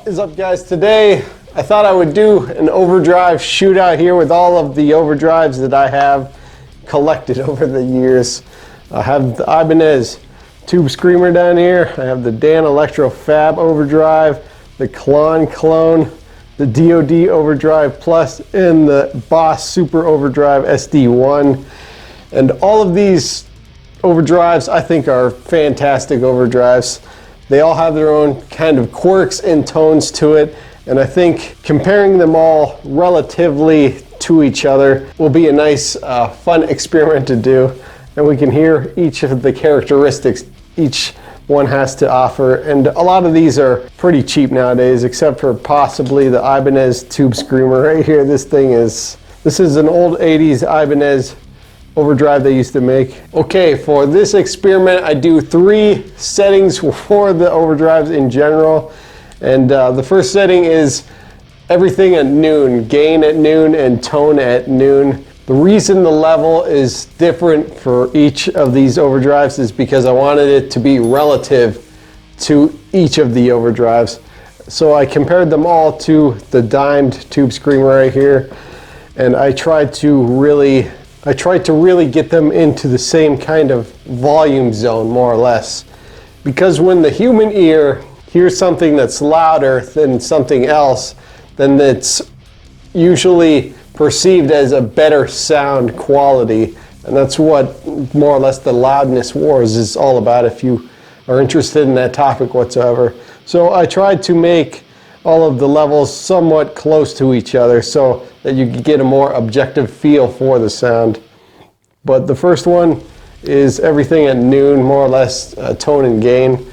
What is up, guys? Today I thought I would do an overdrive shootout here with all of the overdrives that I have collected over the years. I have the Ibanez Tube Screamer down here. I have the Dan Electro Fab Overdrive, the Klon Clone, the DoD Overdrive Plus, and the Boss Super Overdrive SD1. And all of these overdrives I think are fantastic overdrives. They all have their own kind of quirks and tones to it, and I think comparing them all relatively to each other will be a nice fun experiment to do, and we can hear each of the characteristics each one has to offer. And a lot of these are pretty cheap nowadays, except for possibly the Ibanez Tube Screamer right here. This is an old 80s Ibanez overdrive they used to make. Okay, for this experiment I do 3 settings for the overdrives in general, and the first setting is everything at noon, gain at noon and tone at noon. The reason the level is different for each of these overdrives is because I wanted it to be relative to each of the overdrives. So I compared them all to the dimed Tube Screamer right here, and I tried to really get them into the same kind of volume zone, more or less. Because when the human ear hears something that's louder than something else, then it's usually perceived as a better sound quality. And that's what more or less the loudness wars is all about, if you are interested in that topic whatsoever. So I tried to make all of the levels somewhat close to each other so that you could get a more objective feel for the sound. But the first one is everything at noon, more or less tone and gain.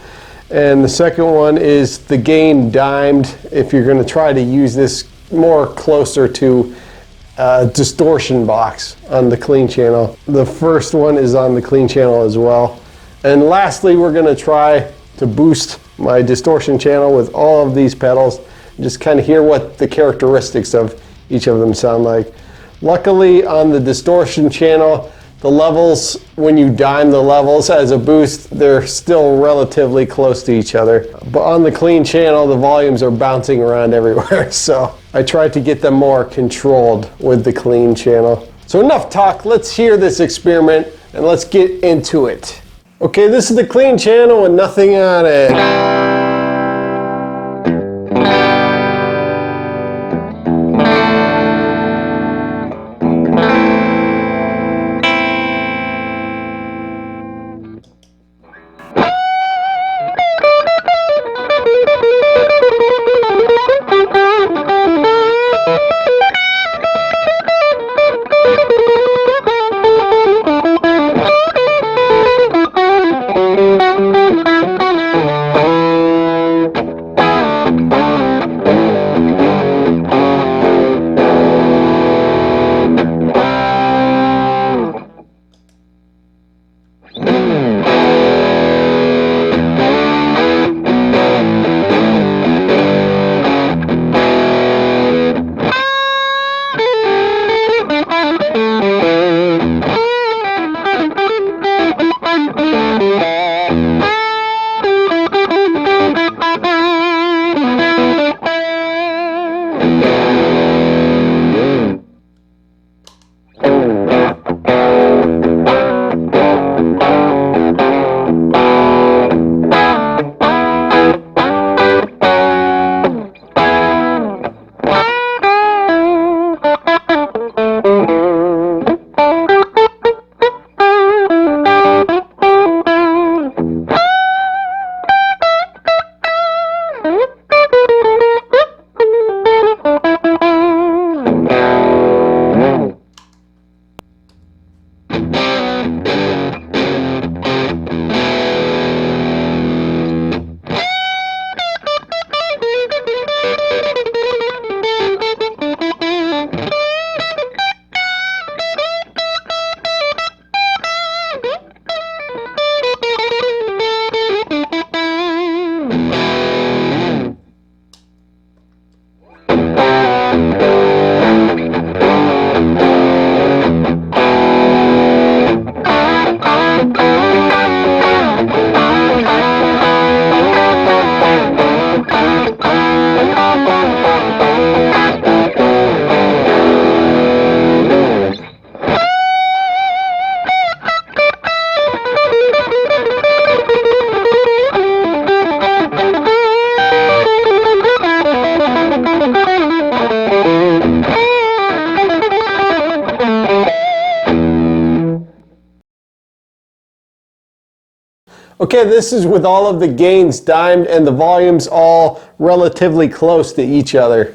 And the second one is the gain dimed, if you're going to try to use this more closer to distortion box on the clean channel. The first one is on the clean channel as well. And lastly, we're going to try to boost my distortion channel with all of these pedals, just kind of hear what the characteristics of each of them sound like. Luckily, on the distortion channel, the levels, when you dime the levels as a boost, they're still relatively close to each other. But on the clean channel, the volumes are bouncing around everywhere, so I tried to get them more controlled with the clean channel. So enough talk, let's hear this experiment and let's get into it. Okay, this is the clean channel with nothing on it. Okay, this is with all of the gains dimed and the volumes all relatively close to each other.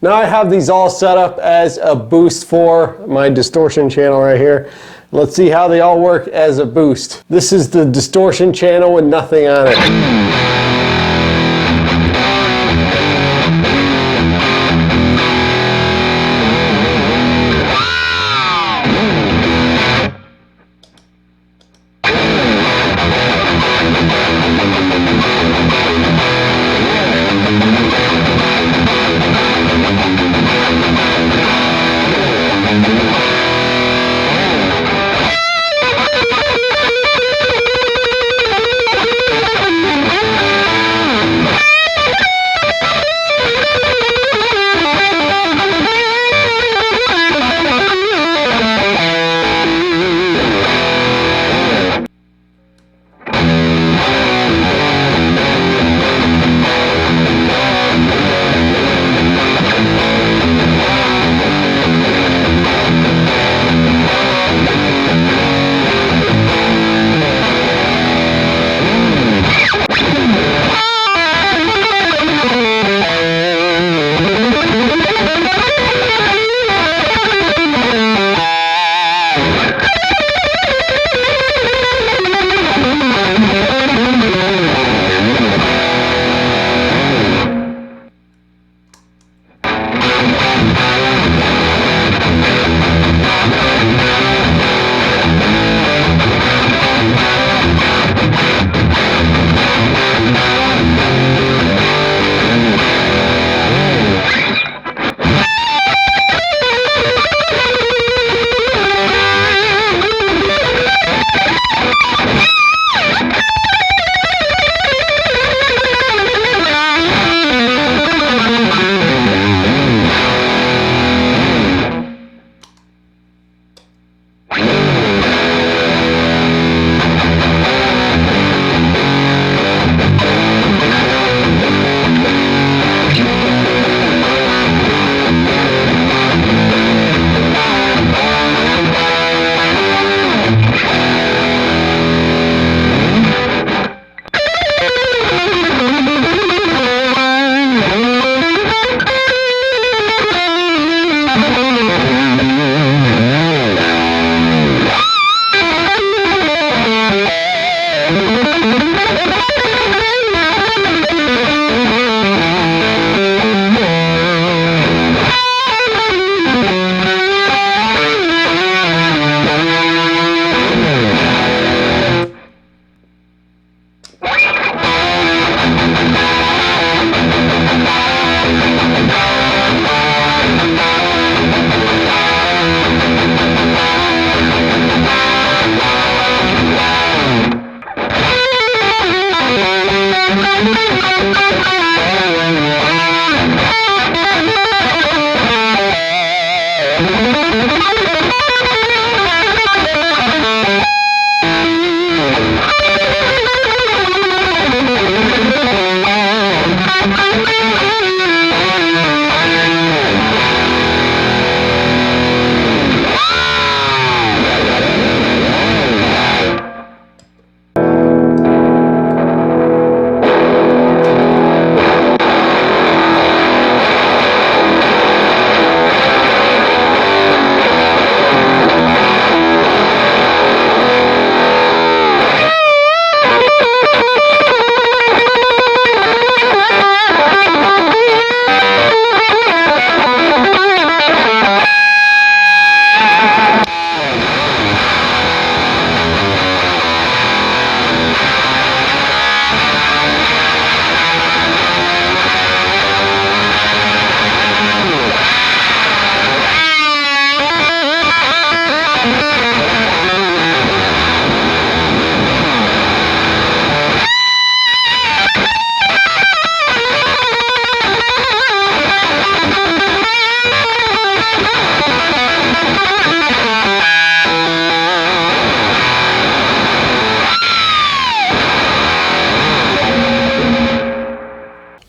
Now I have these all set up as a boost for my distortion channel right here. Let's see how they all work as a boost. This is the distortion channel with nothing on it.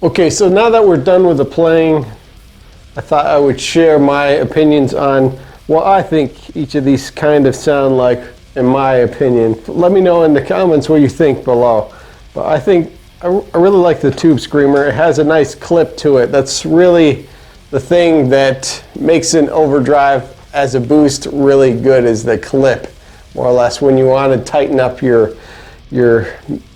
Okay, so now that we're done with the playing, I thought I would share my opinions on what I think each of these kind of sound like, in my opinion. Let me know in the comments what you think below. But I think I really like the Tube Screamer. It has a nice clip to it. That's really the thing that makes an overdrive as a boost really good, is the clip, more or less, when you want to tighten up your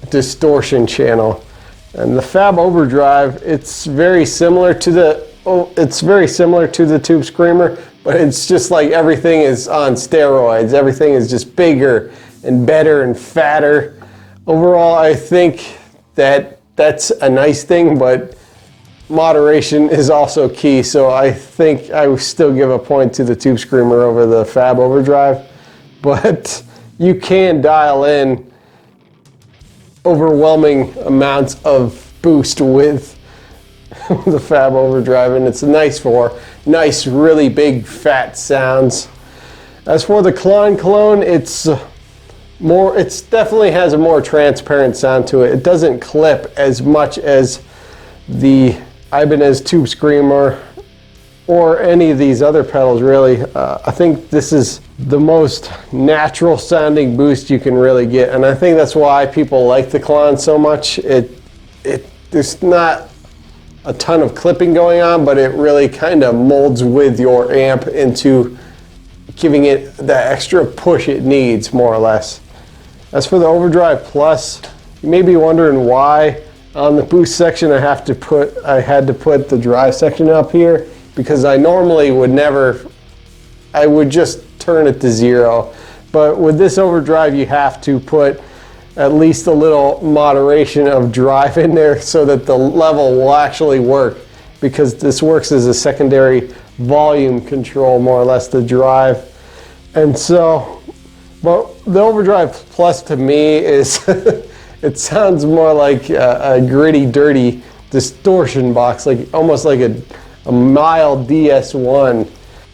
distortion channel. And the Fab Overdrive, it's very similar to the Tube Screamer, but it's just like everything is on steroids. Everything is just bigger and better and fatter. Overall, I think that that's a nice thing, but moderation is also key. So I think I would still give a point to the Tube Screamer over the Fab Overdrive, but you can dial in overwhelming amounts of boost with the Fab Overdrive, and it's nice for nice, really big, fat sounds. As for the Klon Clone, it definitely has a more transparent sound to it. It doesn't clip as much as the Ibanez Tube Screamer or any of these other pedals, really. I think this is the most natural sounding boost you can really get, and I think that's why people like the Klon so much. There's not a ton of clipping going on, but it really kind of molds with your amp into giving it that extra push it needs, more or less. As for the Overdrive Plus, you may be wondering why on the boost section I had to put the drive section up here, because I normally would never, I would just turn it to 0. But with this Overdrive, you have to put at least a little moderation of drive in there so that the level will actually work, because this works as a secondary volume control, more or less, the drive. And so, but the Overdrive Plus to me is, it sounds more like a gritty, dirty distortion box, like almost like a mild DS1.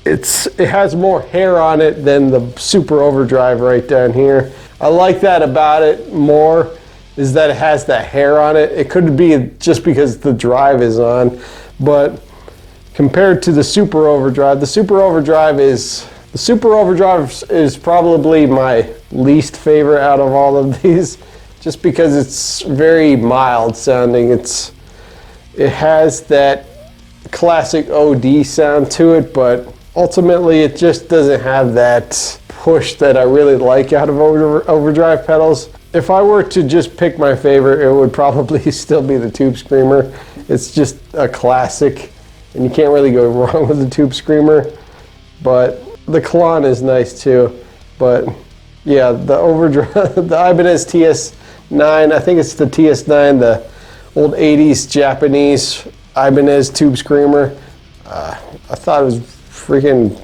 It has more hair on it than the Super Overdrive right down here. I like that about it more, is that it has that hair on it. It could be just because the drive is on, but compared to the Super Overdrive, the Super Overdrive is probably my least favorite out of all of these, just because it's very mild sounding. It has that classic OD sound to it, but ultimately it just doesn't have that push that I really like out of overdrive pedals. If I were to just pick my favorite, it would probably still be the Tube Screamer. It's just a classic, and you can't really go wrong with the Tube Screamer. But the Klon is nice too. But yeah, the Overdrive, the Ibanez TS9, I think it's the TS9, the old 80s Japanese Ibanez Tube Screamer. I thought it was freaking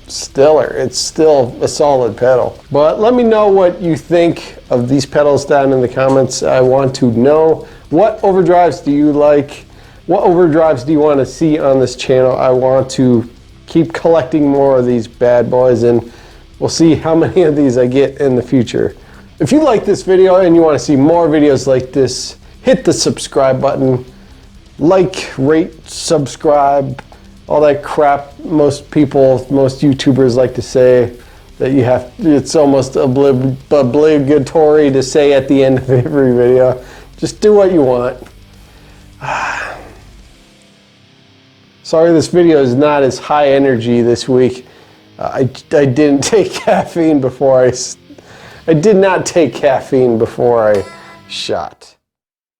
stellar. It's still a solid pedal. But let me know what you think of these pedals down in the comments. I want to know, what overdrives do you like? What overdrives do you want to see on this channel? I want to keep collecting more of these bad boys, and we'll see how many of these I get in the future. If you like this video and you want to see more videos like this, hit the subscribe button. Like, rate, subscribe, all that crap most YouTubers like to say that you have. It's almost obligatory to say at the end of every video. Just do what you want. Sorry this video is not as high energy this week. I didn't take caffeine before I did not take caffeine before I shot.